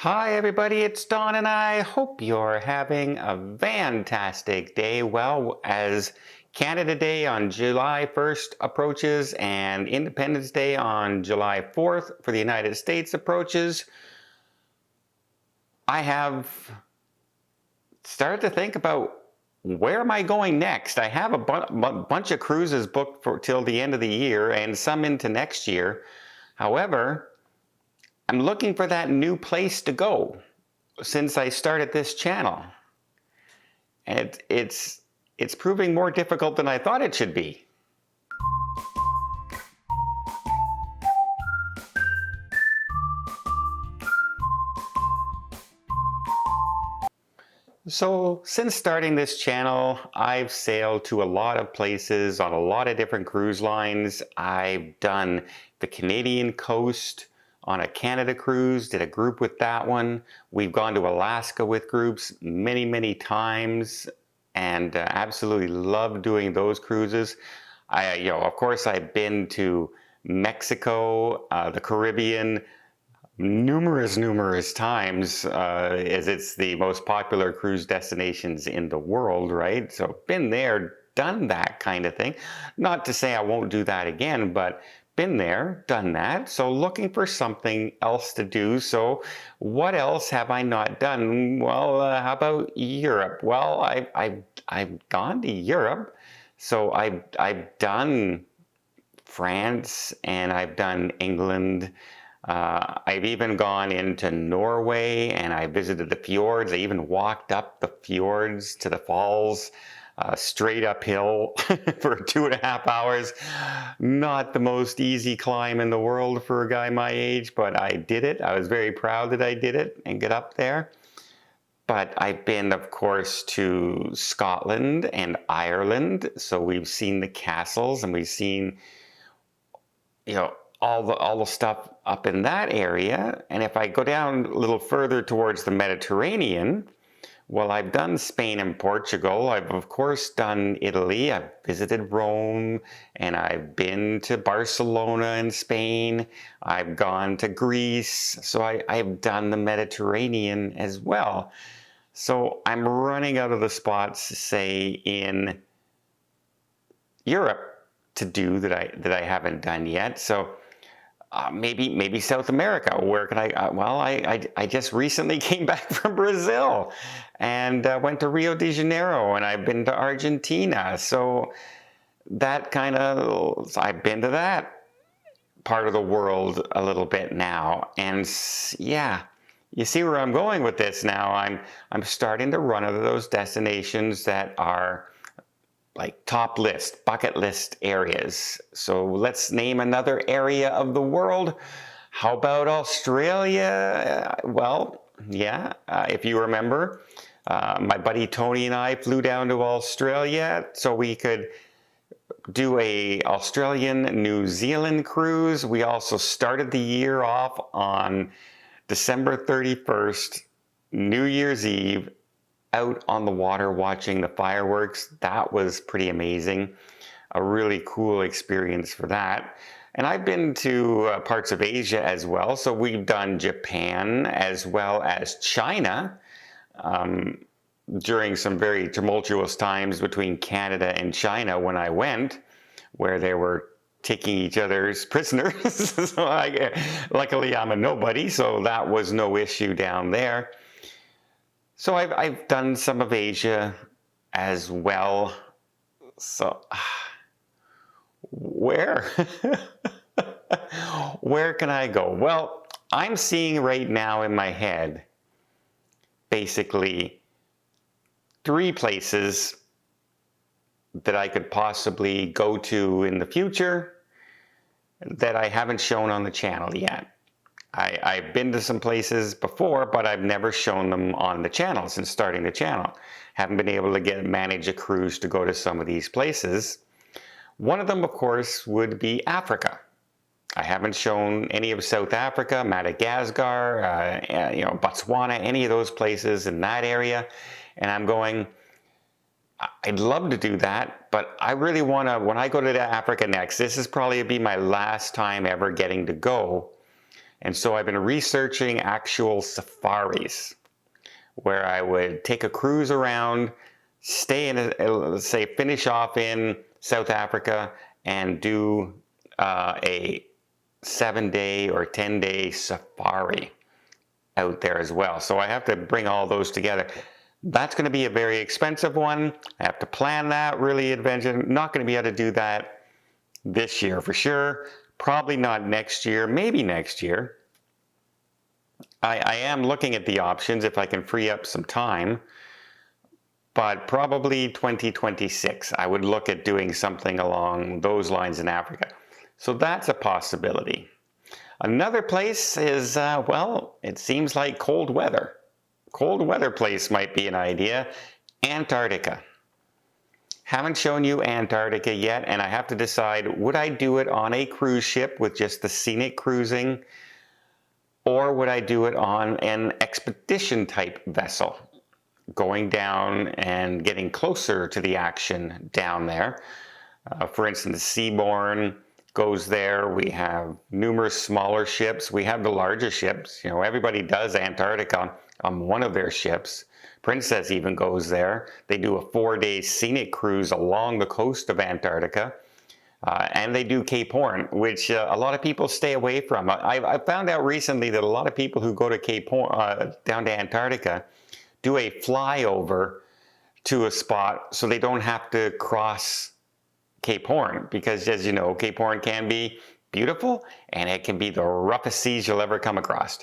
Hi everybody, it's Don and I hope you're having a fantastic day. Well, as Canada Day on July 1st approaches and Independence Day on July 4th for the United States approaches, I have started to think about where am I going next? I have a bunch of cruises booked for till the end of the year and some into next year. However, I'm looking for that new place to go since I started this channel. And it's proving more difficult than I thought it should be. So since starting this channel, I've sailed to a lot of places on a lot of different cruise lines. I've done the Canadian coast on a Canada cruise, did a group with that one. We've gone to Alaska with groups many times and absolutely love doing those cruises. Of course, I've been to Mexico, the Caribbean, numerous times, as it's the most popular cruise destinations in the world, right? So been there, done that kind of thing. Not to say I won't do that again, but been there, done that. So looking for something else to do. So what else have I not done? Well, how about Europe? Well, I've gone to Europe. So I've done France and I've done England. I've even gone into Norway and I visited the fjords. I even walked up the fjords to the falls, straight uphill for 2.5 hours. Not the most easy climb in the world for a guy my age, but I did it. I was very proud that I did it and get up there. But I've been, of course, to Scotland and Ireland. So we've seen the castles and we've seen, all the stuff up in that area. And if I go down a little further towards the Mediterranean, well, I've done Spain and Portugal. I've, of course, done Italy. I've visited Rome, and I've been to Barcelona in Spain. I've gone to Greece. So I've done the Mediterranean as well. So I'm running out of the spots, say, in Europe to do that I haven't done yet. So maybe South America. Where can I? Well, I just recently came back from Brazil and went to Rio de Janeiro, and I've been to Argentina. So that I've been to that part of the world a little bit now, and yeah, you see where I'm going with this now. I'm starting to run out of those destinations that are like top list, bucket list areas. So let's name another area of the world. How about Australia? Well, yeah, if you remember, my buddy Tony and I flew down to Australia so we could do a Australian-New Zealand cruise. We also started the year off on December 31st, New Year's Eve, out on the water watching the fireworks. That was pretty amazing. A really cool experience for that. And I've been to parts of Asia as well. So we've done Japan as well as China during some very tumultuous times between Canada and China when I went, where they were taking each other's prisoners. So luckily I'm a nobody, so that was no issue down there. So I've done some of Asia as well. So where? Where can I go? Well, I'm seeing right now in my head basically 3 places that I could possibly go to in the future that I haven't shown on the channel yet. I've been to some places before, but I've never shown them on the channel since starting the channel. Haven't been able to manage a cruise to go to some of these places. One of them, of course, would be Africa. I haven't shown any of South Africa, Madagascar, Botswana, any of those places in that area. And I'm going, I'd love to do that, but I really want to, when I go to Africa next, this is probably be my last time ever getting to go. And so I've been researching actual safaris where I would take a cruise around, stay in, let's say, finish off in South Africa and do a 7-day or 10-day safari out there as well. So I have to bring all those together. That's going to be a very expensive one. I have to plan that, really adventure. Not going to be able to do that this year for sure. Probably not next year, maybe next year. I am looking at the options if I can free up some time, but probably 2026. I would look at doing something along those lines in Africa. So that's a possibility. Another place is, well, it seems like cold weather. Cold weather place might be an idea. Antarctica. Haven't shown you Antarctica yet, and I have to decide, would I do it on a cruise ship with just the scenic cruising, or would I do it on an expedition type vessel, going down and getting closer to the action down there? For instance, Seabourn goes there. We have numerous smaller ships. We have the larger ships. You know, everybody does Antarctica on one of their ships. Princess even goes there. They do a 4-day scenic cruise along the coast of Antarctica. And they do Cape Horn, which a lot of people stay away from. I found out recently that a lot of people who go to Cape Horn, down to Antarctica, do a flyover to a spot so they don't have to cross Cape Horn. Because as you know, Cape Horn can be beautiful and it can be the roughest seas you'll ever come across.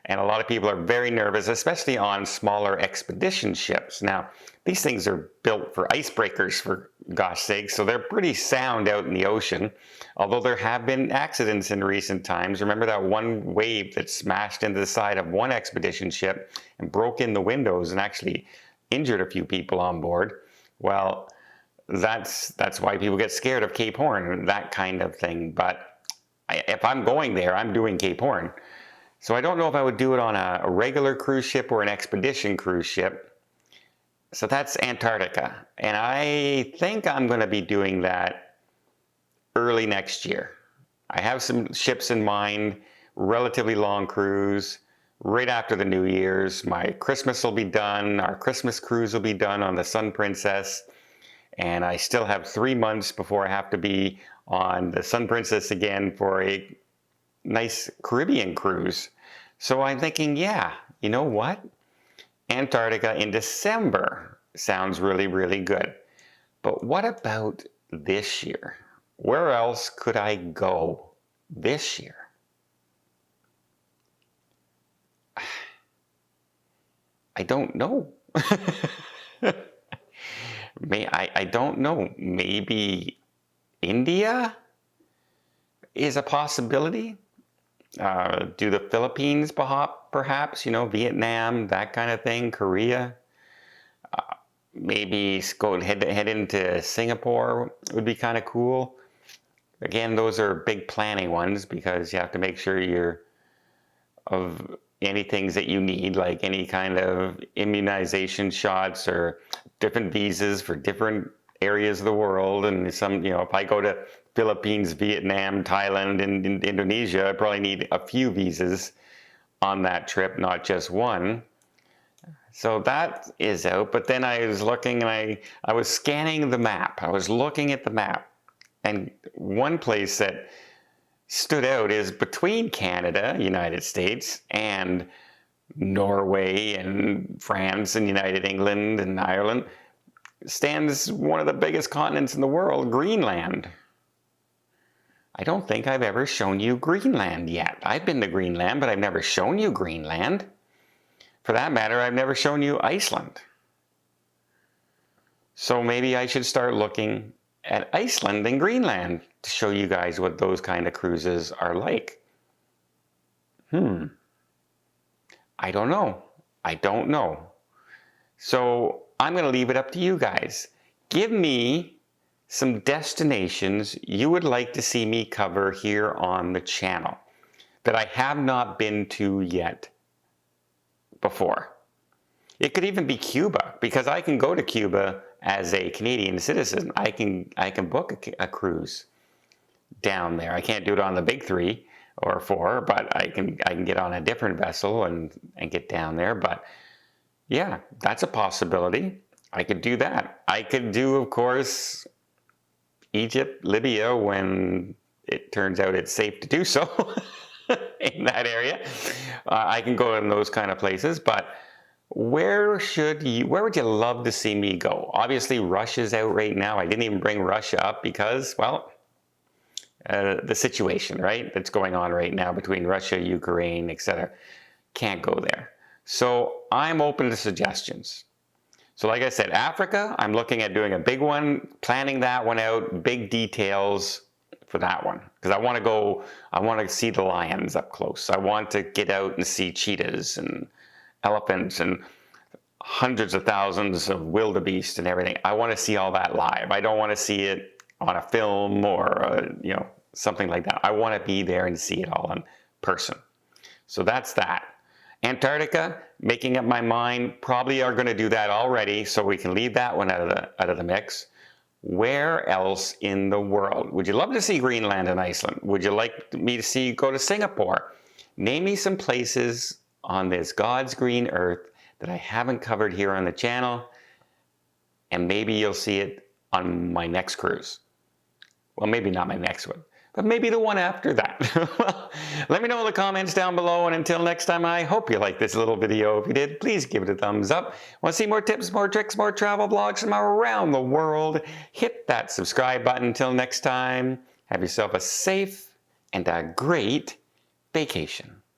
And a lot of people are very nervous, especially on smaller expedition ships. Now, these things are built for icebreakers, for gosh sake, so they're pretty sound out in the ocean. Although there have been accidents in recent times. Remember that one wave that smashed into the side of one expedition ship and broke in the windows and actually injured a few people on board? Well, that's why people get scared of Cape Horn, that kind of thing. But if I'm going there, I'm doing Cape Horn. So I don't know if I would do it on a regular cruise ship or an expedition cruise ship. So that's Antarctica. And I think I'm going to be doing that early next year. I have some ships in mind, relatively long cruise, right after the New Year's. My Christmas will be done. Our Christmas cruise will be done on the Sun Princess. And I still have 3 months before I have to be on the Sun Princess again for a nice Caribbean cruise. So I'm thinking, yeah, you know what? Antarctica in December sounds really, really good. But what about this year? Where else could I go this year? I don't know. I don't know. Maybe India is a possibility. Do the Philippines perhaps, you know, Vietnam, that kind of thing, Korea. Maybe head into Singapore would be kind of cool. Again, those are big planning ones because you have to make sure you're of any things that you need, like any kind of immunization shots or different visas for different areas of the world. And some, you know, if I go to Philippines, Vietnam, Thailand, and Indonesia, I probably need a few visas on that trip, not just one. So that is out. But then I was looking and I was scanning the map. I was looking at the map. And one place that stood out is between Canada, United States, and Norway and France and United England and Ireland stands one of the biggest continents in the world, Greenland. I don't think I've ever shown you Greenland yet. I've been to Greenland, but I've never shown you Greenland. For that matter, I've never shown you Iceland. So maybe I should start looking at Iceland and Greenland to show you guys what those kind of cruises are like. I don't know. I don't know. So I'm going to leave it up to you guys. Give me some destinations you would like to see me cover here on the channel that I have not been to yet before. It could even be Cuba, because I can go to Cuba as a Canadian citizen. I can book a cruise down there. I can't do it on the big three, or 4, but I can get on a different vessel and get down there. But yeah, that's a possibility. I could do that. I could do, of course, Egypt, Libya, when it turns out it's safe to do so in that area. I can go in those kind of places, but where would you love to see me go? Obviously, Russia's out right now. I didn't even bring Russia up because, well, the situation, right, that's going on right now between Russia, Ukraine, etc. Can't go there. So I'm open to suggestions. So like I said, Africa, I'm looking at doing a big one, planning that one out, big details for that one. Because I want to see the lions up close. I want to get out and see cheetahs and elephants and hundreds of thousands of wildebeest and everything. I want to see all that live. I don't want to see it on a film or something like that. I want to be there and see it all in person. So that's that. Antarctica, making up my mind, probably are going to do that already, so we can leave that one out of the mix. Where else in the world? Would you love to see Greenland and Iceland? Would you like me to see you go to Singapore? Name me some places on this God's green earth that I haven't covered here on the channel, and maybe you'll see it on my next cruise. Well, maybe not my next one, but maybe the one after that. Let me know in the comments down below, and until next time, I hope you liked this little video. If you did, please give it a thumbs up. Want to see more tips, more tricks, more travel blogs from around the world? Hit that subscribe button. Until next time, have yourself a safe and a great vacation.